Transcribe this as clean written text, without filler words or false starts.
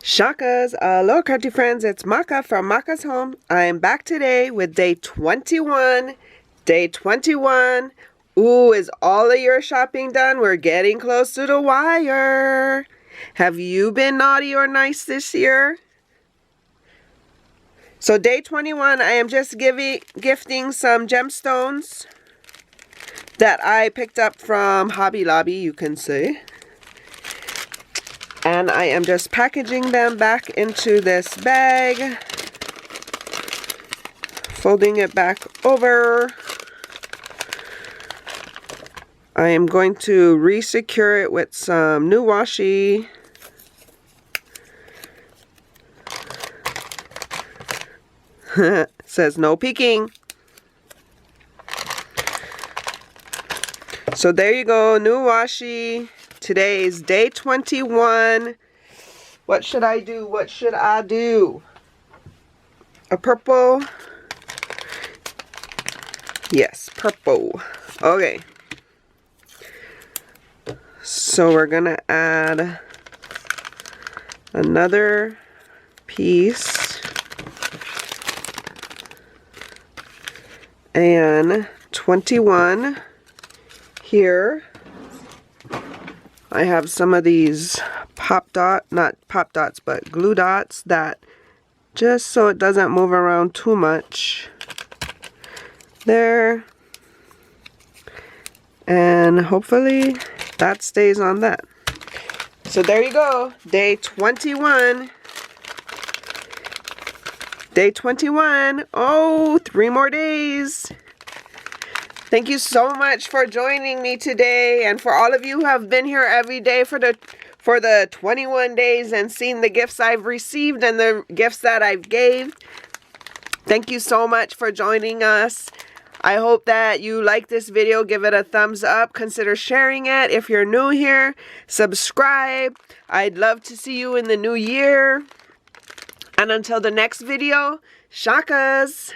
Shakas, hello crafty friends, it's Maka from Makaz Home. I am back today with day 21. Day 21. Ooh, is all of your shopping done? We're getting close to the wire. Have you been naughty or nice this year? So day 21, I am just gifting some gemstones that I picked up from Hobby Lobby, you can say. And I am just packaging them back into this bag, folding it back over. I am going to re-secure it with some new washi. It says no peeking. So there you go, new washi. Today is day 21. What should I do? What should I do? A purple? Yes, purple. Okay. So we're gonna add another piece. And 21 here. I have some of these not pop dots, but glue dots that just so it doesn't move around too much. There. And hopefully that stays on that. So there you go. Day 21. Day 21. Oh, 3 more days. Thank you so much for joining me today, and for all of you who have been here every day for the 21 days and seen the gifts I've received and the gifts that I've gave. Thank you so much for joining us. I hope that you like this video. Give it a thumbs up. Consider sharing it. If you're new here, subscribe. I'd love to see you in the new year. And until the next video, shakas!